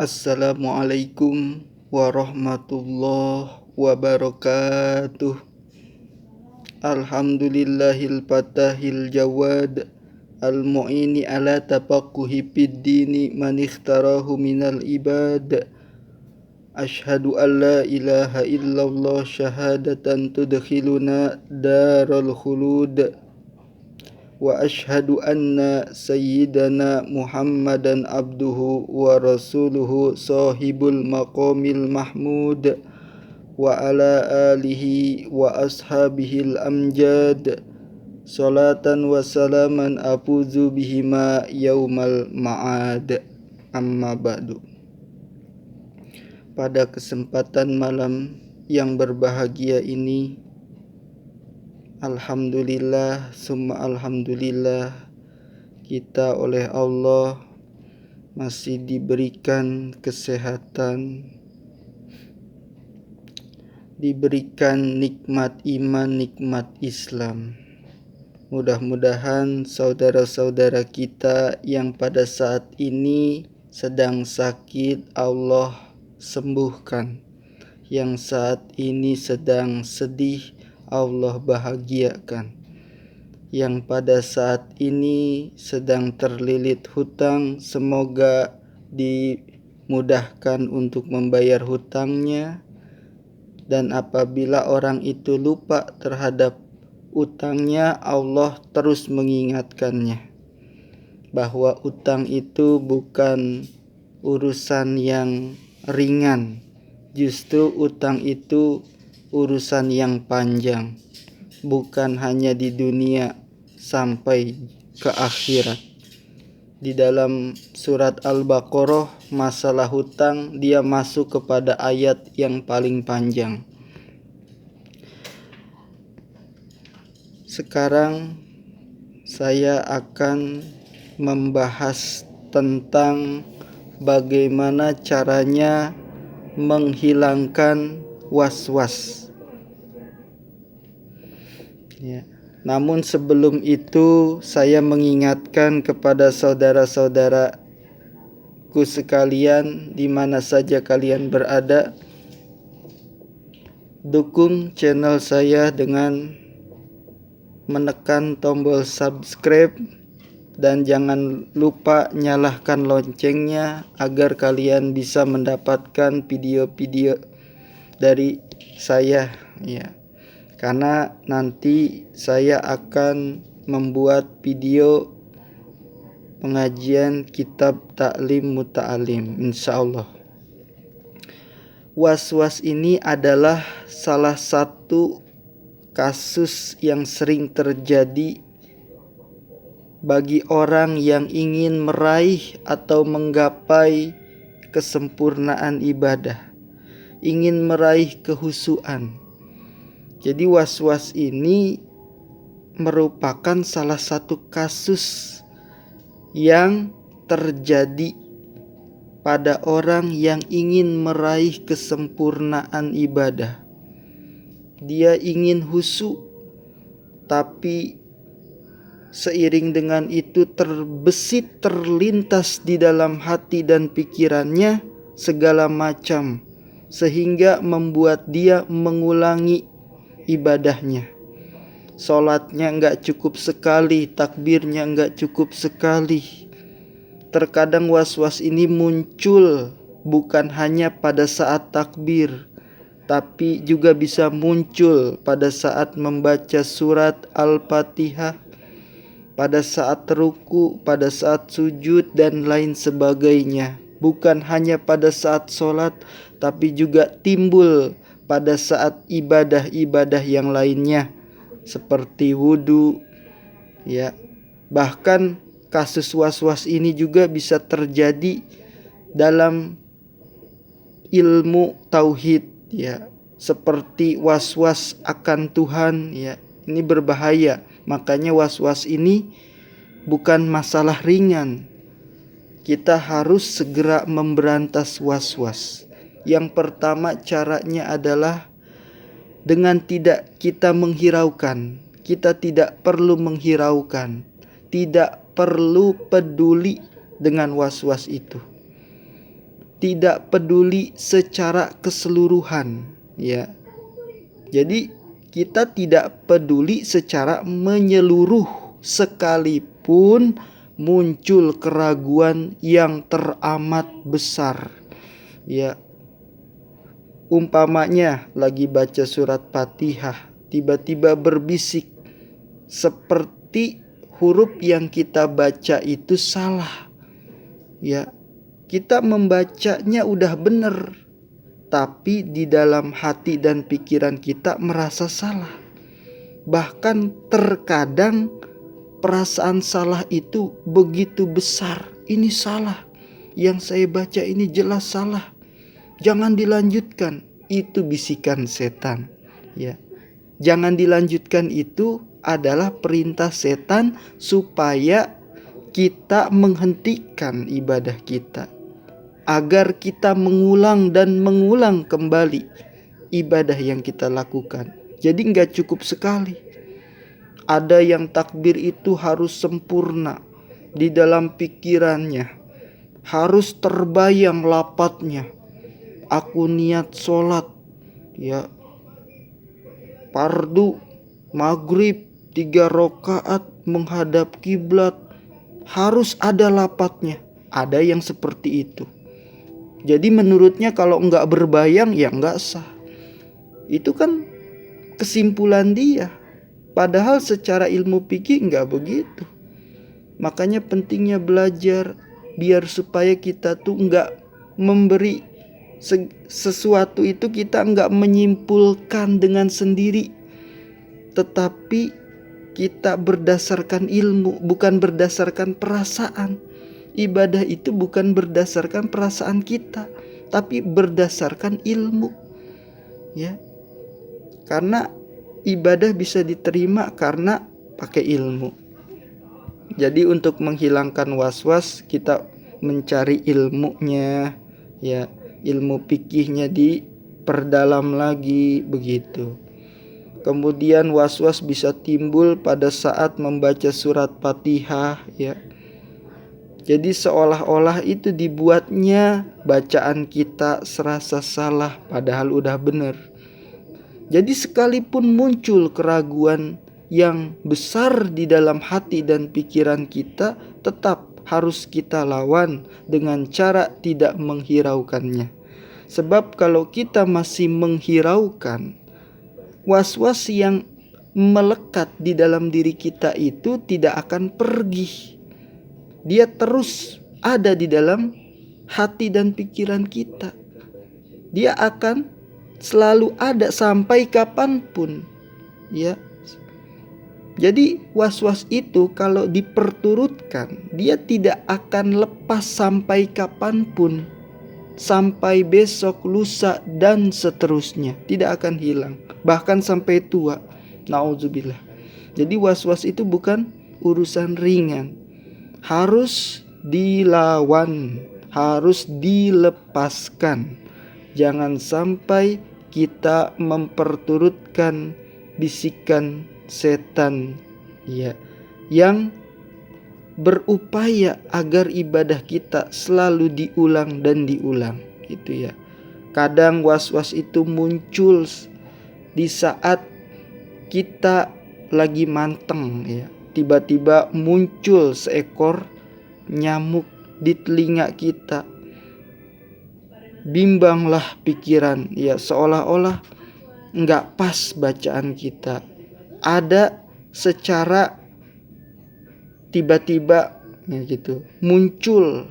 Assalamualaikum warahmatullahi wabarakatuh. Alhamdulillahil fatahil jawad al-mu'ini ala tafaqquhi fid dini man ikhtarahu minal ibad. Ashhadu an la ilaha illallah syahadatan tudkhiluna daral khulud. Wa ashhadu anna sayyidana Muhammadan abduhu wa rasuluhu sahibul maqamil mahmud wa ala alihi wa ashabihil amjad salatan wa salaman afuzu bihima yaumal ma'ad. Amma ba'du. Pada kesempatan malam yang berbahagia ini, alhamdulillah summa alhamdulillah, kita oleh Allah masih diberikan kesehatan, diberikan nikmat iman, nikmat Islam. Mudah-mudahan saudara-saudara kita yang pada saat ini sedang sakit Allah sembuhkan, yang saat ini sedang sedih Allah bahagiakan, yang pada saat ini sedang terlilit hutang semoga dimudahkan untuk membayar hutangnya, dan apabila orang itu lupa terhadap utangnya, Allah terus mengingatkannya bahwa utang itu bukan urusan yang ringan, justru utang itu urusan yang panjang, bukan hanya di dunia sampai ke akhirat. Di dalam surat Al-Baqarah, masalah hutang dia masuk kepada ayat yang paling panjang. Sekarang saya akan membahas tentang bagaimana caranya menghilangkan was-was. Ya. Namun sebelum itu saya mengingatkan kepada saudara-saudaraku sekalian di mana saja kalian berada, dukung channel saya dengan menekan tombol subscribe dan jangan lupa nyalakan loncengnya agar kalian bisa mendapatkan video-video dari saya, ya. Karena nanti saya akan membuat video pengajian kitab Ta'lim Muta'alim, insyaallah. Was-was ini adalah salah satu kasus yang sering terjadi bagi orang yang ingin meraih atau menggapai kesempurnaan ibadah, ingin meraih kehusuan. Jadi was-was ini merupakan salah satu kasus yang terjadi pada orang yang ingin meraih kesempurnaan ibadah. Dia ingin khusyuk, tapi seiring dengan itu terbesit, terlintas di dalam hati dan pikirannya segala macam, sehingga membuat dia mengulangi ibadahnya. Sholatnya enggak cukup sekali, takbirnya enggak cukup sekali. Terkadang was-was ini muncul bukan hanya pada saat takbir, tapi juga bisa muncul pada saat membaca surat Al-Fatihah, pada saat ruku, pada saat sujud, dan lain sebagainya. Bukan hanya pada saat sholat, tapi juga timbul pada saat ibadah-ibadah yang lainnya seperti wudhu, ya. Bahkan kasus was-was ini juga bisa terjadi dalam ilmu tauhid, ya, seperti was-was akan Tuhan, ya. Ini berbahaya. Makanya was-was ini bukan masalah ringan. Kita harus segera memberantas was-was. Yang pertama caranya adalah dengan tidak kita menghiraukan. Kita tidak perlu menghiraukan, tidak perlu peduli dengan was-was itu. tidak peduli secara keseluruhan, ya. Jadi kita tidak peduli secara menyeluruh sekalipun muncul keraguan yang teramat besar. Ya. Umpamanya lagi baca surat Fatihah, tiba-tiba berbisik seperti huruf yang kita baca itu salah. Ya. Kita membacanya udah benar, tapi di dalam hati dan pikiran kita merasa salah. Bahkan terkadang perasaan salah itu begitu besar. Ini salah, yang saya baca ini jelas salah, jangan dilanjutkan. Itu bisikan setan, ya. Jangan dilanjutkan itu adalah perintah setan supaya kita menghentikan ibadah kita, agar kita mengulang dan mengulang kembali ibadah yang kita lakukan. Jadi gak cukup sekali. Ada yang takbir itu harus sempurna di dalam pikirannya, harus terbayang lapatnya. Aku niat sholat, ya, fardu maghrib 3 rakaat menghadap kiblat, harus ada lapatnya. Ada yang seperti itu. Jadi menurutnya kalau enggak berbayang ya enggak sah. Itu kan kesimpulan dia. Padahal secara ilmu fikih enggak begitu. Makanya pentingnya belajar biar supaya kita tuh enggak memberi sesuatu itu, kita enggak menyimpulkan dengan sendiri, tetapi kita berdasarkan ilmu, bukan berdasarkan perasaan. Ibadah itu bukan berdasarkan perasaan kita, tapi berdasarkan ilmu, ya. Karena ibadah bisa diterima karena pakai ilmu. Jadi untuk menghilangkan was-was kita mencari ilmunya, ya, ilmu fikihnya diperdalam lagi begitu. Kemudian was-was bisa timbul pada saat membaca surat Fatihah, ya. Jadi seolah-olah itu dibuatnya bacaan kita serasa salah padahal udah benar. Jadi sekalipun muncul keraguan yang besar di dalam hati dan pikiran kita, tetap harus kita lawan dengan cara tidak menghiraukannya. Sebab kalau kita masih menghiraukan, was-was yang melekat di dalam diri kita itu tidak akan pergi. Dia terus ada di dalam hati dan pikiran kita. Dia akan selalu ada sampai kapanpun, ya. Jadi was-was itu kalau diperturutkan, dia tidak akan lepas sampai kapanpun, sampai besok, lusa, dan seterusnya. Tidak akan hilang, bahkan sampai tua. Nauzubillah. Jadi was-was itu bukan urusan ringan. Harus dilawan, harus dilepaskan. Jangan sampai kita memperturutkan bisikan setan, ya, yang berupaya agar ibadah kita selalu diulang dan diulang, gitu ya. Kadang was-was itu muncul di saat kita lagi manteng, ya. Tiba-tiba muncul seekor nyamuk di telinga kita. Bimbanglah pikiran, ya, seolah-olah enggak pas bacaan kita. Ada secara tiba-tiba, ya gitu, muncul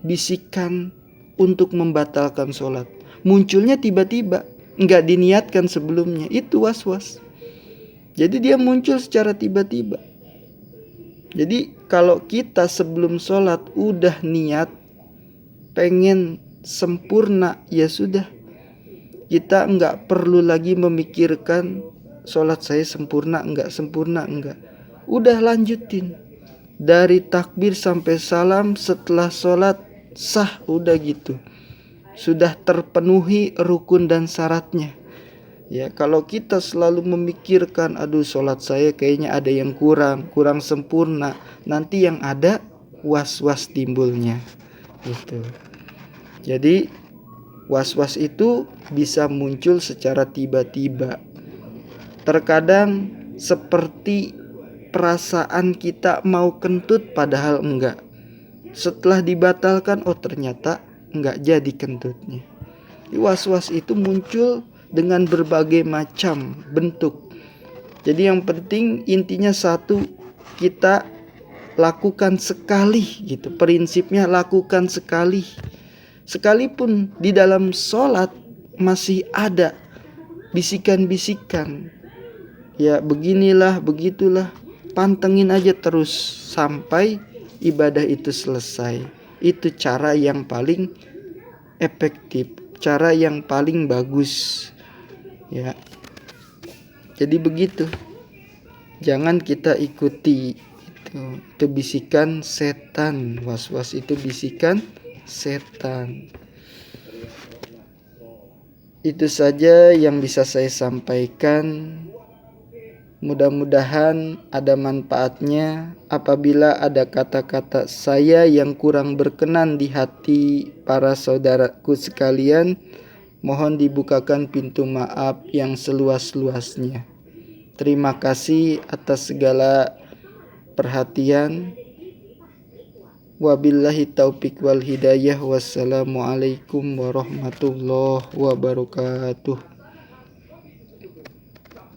bisikan untuk membatalkan sholat. Munculnya tiba-tiba, enggak diniatkan sebelumnya. Itu was-was. Jadi dia muncul secara tiba-tiba. Jadi kalau kita sebelum sholat udah niat pengen sempurna, ya sudah, kita enggak perlu lagi memikirkan sholat saya sempurna enggak, udah lanjutin dari takbir sampai salam. Setelah sholat sah, udah gitu, sudah terpenuhi rukun dan syaratnya, ya. Kalau kita selalu memikirkan, aduh sholat saya kayaknya ada yang kurang sempurna, nanti yang ada was-was timbulnya gitu. Jadi was-was itu bisa muncul secara tiba-tiba. Terkadang seperti perasaan kita mau kentut padahal enggak. Setelah dibatalkan, oh ternyata enggak jadi kentutnya. Was-was itu muncul dengan berbagai macam bentuk. Jadi yang penting intinya satu, kita lakukan sekali gitu. Prinsipnya lakukan sekali. Sekalipun di dalam sholat masih ada bisikan-bisikan, ya beginilah, begitulah, pantengin aja terus sampai ibadah itu selesai. Itu cara yang paling efektif, cara yang paling bagus, ya. Jadi begitu, jangan kita ikuti itu bisikan setan. Was-was itu bisikan setan. Itu saja yang bisa saya sampaikan. Mudah-mudahan ada manfaatnya. Apabila ada kata-kata saya yang kurang berkenan di hati para saudaraku sekalian, mohon dibukakan pintu maaf yang seluas-luasnya. Terima kasih atas segala perhatian. Wabillahi taufik wal hidayah. Wassalamualaikum warahmatullahi wabarakatuh.